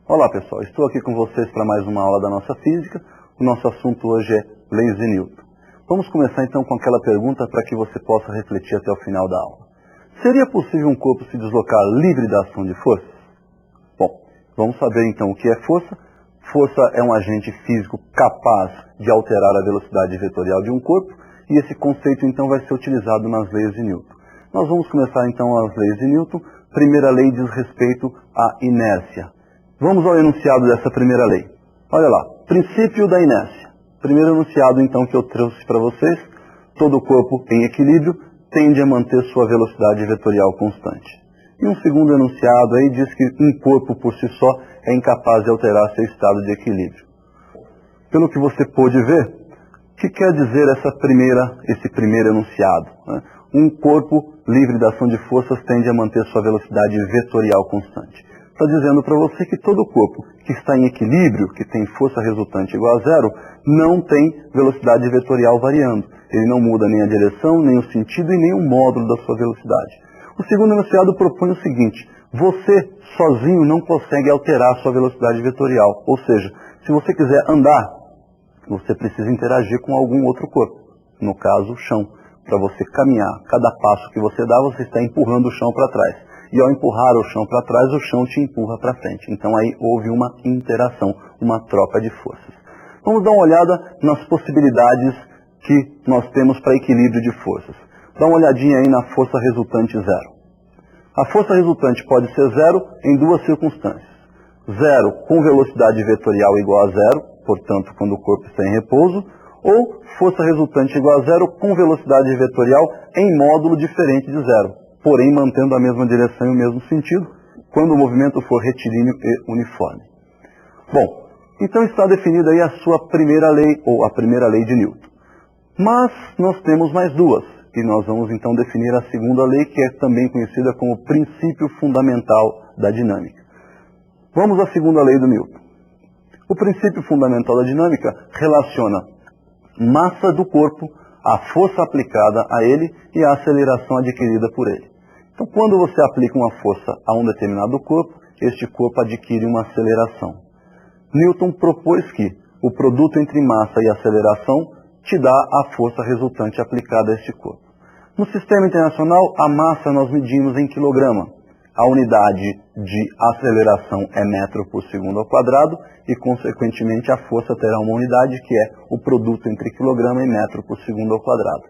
Olá pessoal, estou aqui com vocês para mais uma aula da nossa física. O nosso assunto hoje é leis de Newton. Vamos começar então com aquela pergunta para que você possa refletir até o final da aula. Seria possível um corpo se deslocar livre da ação de forças? Bom, vamos saber então o que é força. Força é um agente físico capaz de alterar a velocidade vetorial de um corpo, e esse conceito então vai ser utilizado nas leis de Newton. Nós vamos começar então as leis de Newton. Primeira lei diz respeito à inércia. Vamos ao enunciado dessa primeira lei. Olha lá, princípio da inércia. Primeiro enunciado então que eu trouxe para vocês: todo corpo em equilíbrio tende a manter sua velocidade vetorial constante. E um segundo enunciado aí diz que um corpo por si só é incapaz de alterar seu estado de equilíbrio. Pelo que você pôde ver, o que quer dizer esse primeiro enunciado, né? Um corpo livre da ação de forças tende a manter sua velocidade vetorial constante. Está dizendo para você que todo corpo que está em equilíbrio, que tem força resultante igual a zero, não tem velocidade vetorial variando. Ele não muda nem a direção, nem o sentido e nem o módulo da sua velocidade. O segundo enunciado propõe o seguinte: você sozinho não consegue alterar a sua velocidade vetorial. Ou seja, se você quiser andar, você precisa interagir com algum outro corpo. No caso, o chão. Para você caminhar, cada passo que você dá, você está empurrando o chão para trás. E ao empurrar o chão para trás, o chão te empurra para frente. Então aí houve uma interação, uma troca de forças. Vamos dar uma olhada nas possibilidades que nós temos para equilíbrio de forças. Dá uma olhadinha aí na força resultante zero. A força resultante pode ser zero em duas circunstâncias. Zero com velocidade vetorial igual a zero, portanto quando o corpo está em repouso, ou força resultante igual a zero com velocidade vetorial em módulo diferente de zero, porém mantendo a mesma direção e o mesmo sentido, quando o movimento for retilíneo e uniforme. Bom, então está definida aí a sua primeira lei, ou a primeira lei de Newton. Mas nós temos mais duas, e nós vamos então definir a segunda lei, que é também conhecida como princípio fundamental da dinâmica. Vamos à segunda lei do Newton. O princípio fundamental da dinâmica relaciona massa do corpo, a força aplicada a ele e a aceleração adquirida por ele. Então, quando você aplica uma força a um determinado corpo, este corpo adquire uma aceleração. Newton propôs que o produto entre massa e aceleração te dá a força resultante aplicada a este corpo. No sistema internacional, a massa nós medimos em quilograma. A unidade de aceleração é metro por segundo ao quadrado e, consequentemente, a força terá uma unidade que é o produto entre quilograma e metro por segundo ao quadrado.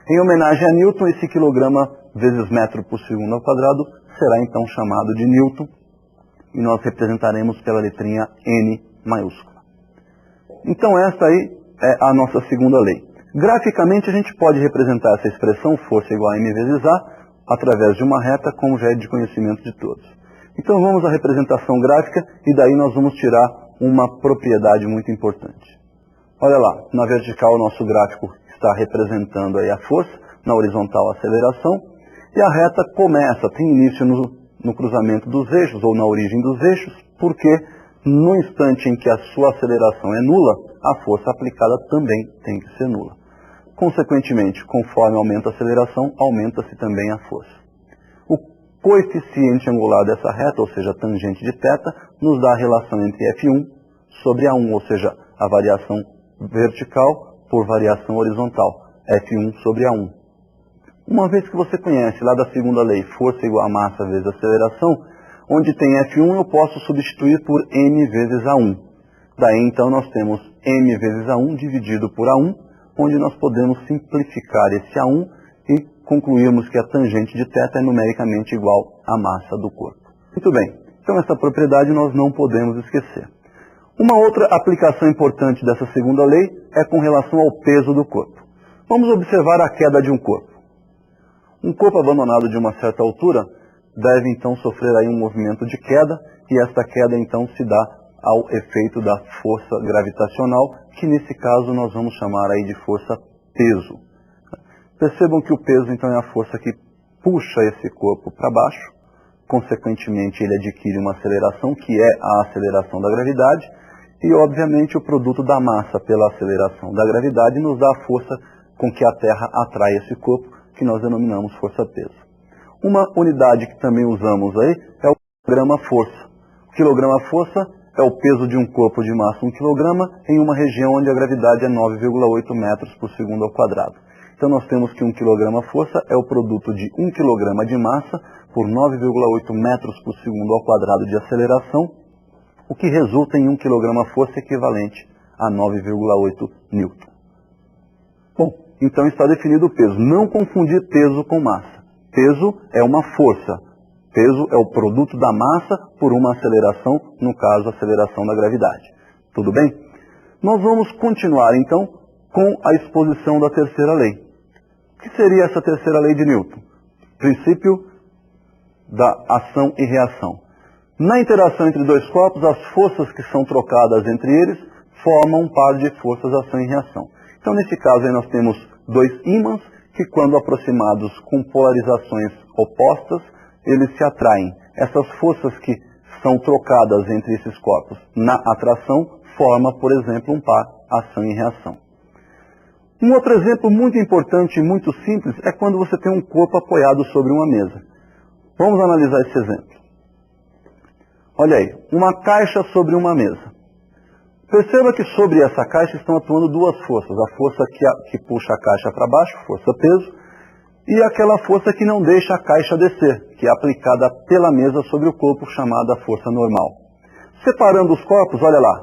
Em homenagem a Newton, esse quilograma vezes metro por segundo ao quadrado será então chamado de Newton e nós representaremos pela letrinha N maiúscula. Então esta aí é a nossa segunda lei. Graficamente a gente pode representar essa expressão força igual a m vezes a através de uma reta, como já é de conhecimento de todos. Então vamos à representação gráfica e daí nós vamos tirar uma propriedade muito importante. Olha lá, na vertical o nosso gráfico está representando aí a força, na horizontal a aceleração, e a reta começa, tem início no cruzamento dos eixos ou na origem dos eixos, porque no instante em que a sua aceleração é nula, a força aplicada também tem que ser nula. Consequentemente, conforme aumenta a aceleração, aumenta-se também a força. O coeficiente angular dessa reta, ou seja, a tangente de θ, nos dá a relação entre F1 sobre A1, ou seja, a variação vertical por variação horizontal, F1 sobre A1. Uma vez que você conhece lá da segunda lei, força igual a massa vezes aceleração, onde tem F1 eu posso substituir por m vezes A1. Daí então nós temos m vezes A1 dividido por A1, onde nós podemos simplificar esse A1 e concluirmos que a tangente de θ é numericamente igual à massa do corpo. Muito bem, então essa propriedade nós não podemos esquecer. Uma outra aplicação importante dessa segunda lei é com relação ao peso do corpo. Vamos observar a queda de um corpo. Um corpo abandonado de uma certa altura deve então sofrer aí um movimento de queda, e esta queda então se dá ao efeito da força gravitacional, que nesse caso nós vamos chamar aí de força peso. Percebam que o peso então é a força que puxa esse corpo para baixo, consequentemente ele adquire uma aceleração que é a aceleração da gravidade, e obviamente o produto da massa pela aceleração da gravidade nos dá a força com que a Terra atrai esse corpo, que nós denominamos força-peso. Uma unidade que também usamos aí é o quilograma-força. O quilograma-força é o peso de um corpo de massa 1 kg em uma região onde a gravidade é 9,8 metros por segundo ao quadrado. Então nós temos que 1 kg-força é o produto de 1 kg de massa por 9,8 metros por segundo ao quadrado de aceleração, o que resulta em 1 kg-força equivalente a 9,8 newton. Bom, então está definido o peso. Não confundir peso com massa. Peso é uma força. Peso é o produto da massa por uma aceleração, no caso, a aceleração da gravidade. Tudo bem? Nós vamos continuar, então, com a exposição da terceira lei. O que seria essa terceira lei de Newton? Princípio da ação e reação. Na interação entre dois corpos, as forças que são trocadas entre eles formam um par de forças ação e reação. Então, nesse caso, aí nós temos dois ímãs que, quando aproximados com polarizações opostas, eles se atraem. Essas forças que são trocadas entre esses corpos na atração forma, por exemplo, um par ação e reação. Um outro exemplo muito importante e muito simples é quando você tem um corpo apoiado sobre uma mesa. Vamos analisar esse exemplo. Olha aí, uma caixa sobre uma mesa. Perceba que sobre essa caixa estão atuando duas forças. A força que puxa a caixa para baixo, força peso, e aquela força que não deixa a caixa descer, que é aplicada pela mesa sobre o corpo, chamada força normal. Separando os corpos, olha lá,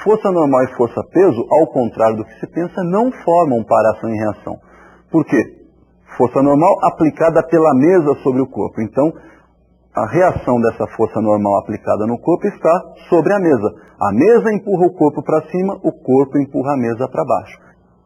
força normal e força peso, ao contrário do que se pensa, não formam par ação e reação. Por quê? Força normal aplicada pela mesa sobre o corpo. Então, a reação dessa força normal aplicada no corpo está sobre a mesa. A mesa empurra o corpo para cima, o corpo empurra a mesa para baixo.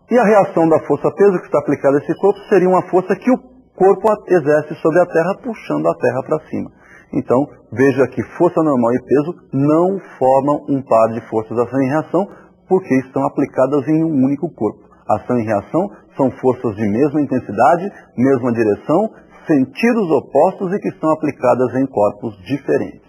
E a reação da força peso que está aplicada a esse corpo seria uma força que o corpo exerce sobre a Terra, puxando a Terra para cima. Então, veja que força normal e peso não formam um par de forças ação e reação, porque estão aplicadas em um único corpo. Ação e reação são forças de mesma intensidade, mesma direção, sentidos opostos e que estão aplicadas em corpos diferentes.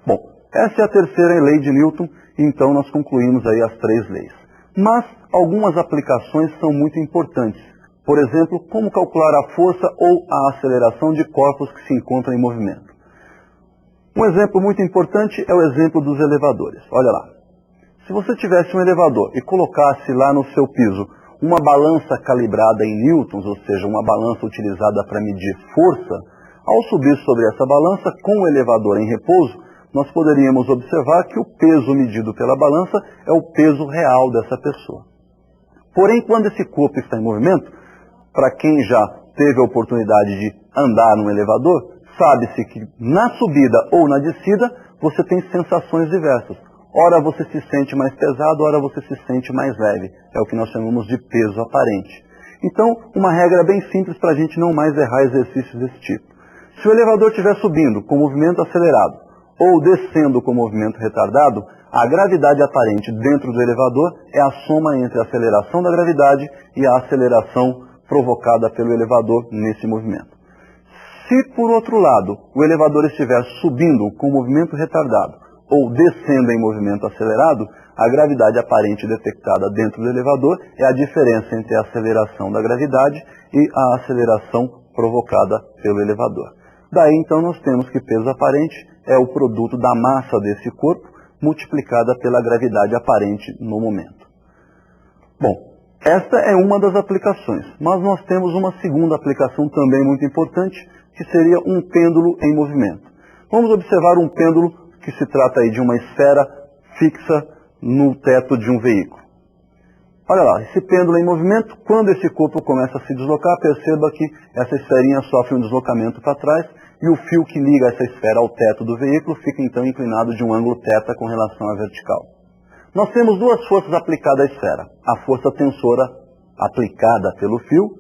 Bom, essa é a terceira lei de Newton, então nós concluímos aí as três leis. Mas algumas aplicações são muito importantes. Por exemplo, como calcular a força ou a aceleração de corpos que se encontram em movimento. Um exemplo muito importante é o exemplo dos elevadores. Olha lá. Se você tivesse um elevador e colocasse lá no seu piso uma balança calibrada em newtons, ou seja, uma balança utilizada para medir força, ao subir sobre essa balança com o elevador em repouso, nós poderíamos observar que o peso medido pela balança é o peso real dessa pessoa. Porém, quando esse corpo está em movimento, para quem já teve a oportunidade de andar num elevador, sabe-se que na subida ou na descida você tem sensações diversas. Ora você se sente mais pesado, ora você se sente mais leve. É o que nós chamamos de peso aparente. Então, uma regra bem simples para a gente não mais errar exercícios desse tipo. Se o elevador estiver subindo com movimento acelerado ou descendo com movimento retardado, a gravidade aparente dentro do elevador é a soma entre a aceleração da gravidade e a aceleração provocada pelo elevador nesse movimento. Se, por outro lado, o elevador estiver subindo com movimento retardado ou descendo em movimento acelerado, a gravidade aparente detectada dentro do elevador é a diferença entre a aceleração da gravidade e a aceleração provocada pelo elevador. Daí, então, nós temos que peso aparente é o produto da massa desse corpo multiplicada pela gravidade aparente no momento. Bom, esta é uma das aplicações, mas nós temos uma segunda aplicação também muito importante, que seria um pêndulo em movimento. Vamos observar um pêndulo que se trata aí de uma esfera fixa no teto de um veículo. Olha lá, esse pêndulo em movimento, quando esse corpo começa a se deslocar, perceba que essa esferinha sofre um deslocamento para trás e o fio que liga essa esfera ao teto do veículo fica então inclinado de um ângulo θ com relação à vertical. Nós temos duas forças aplicadas à esfera, a força tensora aplicada pelo fio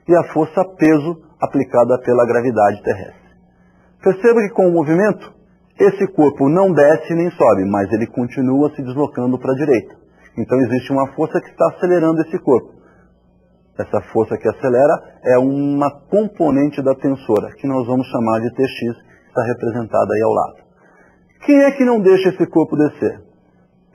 e a força peso aplicada pela gravidade terrestre. Perceba que com o movimento, esse corpo não desce nem sobe, mas ele continua se deslocando para a direita. Então existe uma força que está acelerando esse corpo. Essa força que acelera é uma componente da tensora, que nós vamos chamar de Tx, que está representada aí ao lado. Quem é que não deixa esse corpo descer?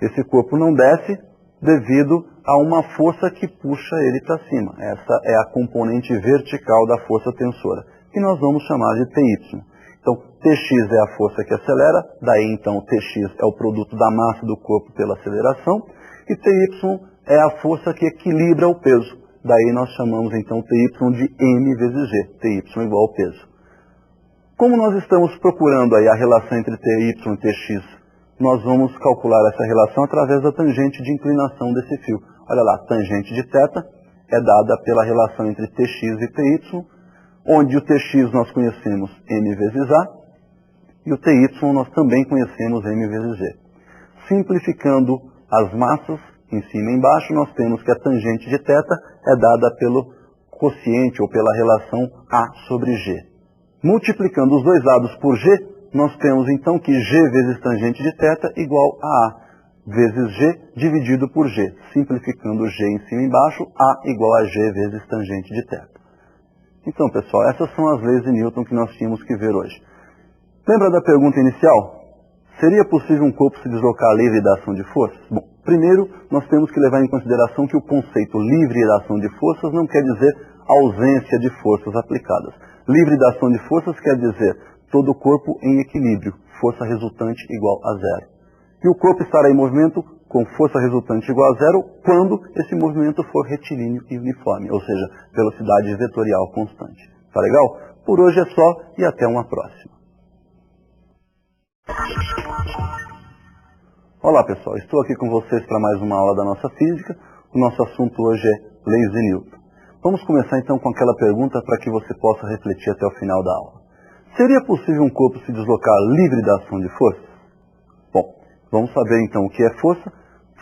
Esse corpo não desce devido a uma força que puxa ele para cima. Essa é a componente vertical da força tensora. que nós vamos chamar de TY. Então, Tx é a força que acelera, daí então Tx é o produto da massa do corpo pela aceleração, e Ty é a força que equilibra o peso. Daí nós chamamos então Ty de M vezes G, Ty igual ao peso. Como nós estamos procurando aí a relação entre Ty e Tx, nós vamos calcular essa relação através da tangente de inclinação desse fio. Olha lá, tangente de θ é dada pela relação entre Tx e Ty, onde o Tx nós conhecemos M vezes A, e o Ty nós também conhecemos M vezes G. Simplificando as massas, em cima e embaixo, nós temos que a tangente de θ é dada pelo quociente ou pela relação A sobre G. Multiplicando os dois lados por G, nós temos então que G vezes tangente de θ igual a A vezes G dividido por G. Simplificando G em cima e embaixo, A igual a G vezes tangente de θ. Então, pessoal, essas são as leis de Newton que nós tínhamos que ver hoje. Lembra da pergunta inicial? Seria possível um corpo se deslocar livre da ação de forças? Bom, primeiro, nós temos que levar em consideração que o conceito livre da ação de forças não quer dizer ausência de forças aplicadas. Livre da ação de forças quer dizer todo o corpo em equilíbrio, força resultante igual a zero. E o corpo estará em movimento com força resultante igual a zero quando esse movimento for retilíneo e uniforme, ou seja, velocidade vetorial constante. Tá legal? Por hoje é só e até uma próxima. Olá pessoal, estou aqui com vocês para mais uma aula da nossa física. O nosso assunto hoje é leis de Newton. Vamos começar então com aquela pergunta para que você possa refletir até o final da aula. Seria possível um corpo se deslocar livre da ação de forças? Bom, vamos saber então o que é força.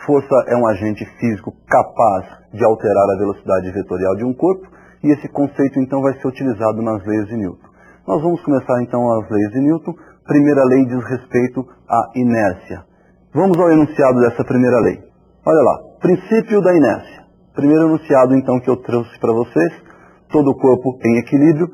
Força é um agente físico capaz de alterar a velocidade vetorial de um corpo, e esse conceito então vai ser utilizado nas leis de Newton. Nós vamos começar então as leis de Newton. Primeira lei diz respeito à inércia. Vamos ao enunciado dessa primeira lei. Olha lá, princípio da inércia. Primeiro enunciado então que eu trouxe para vocês, todo corpo em equilíbrio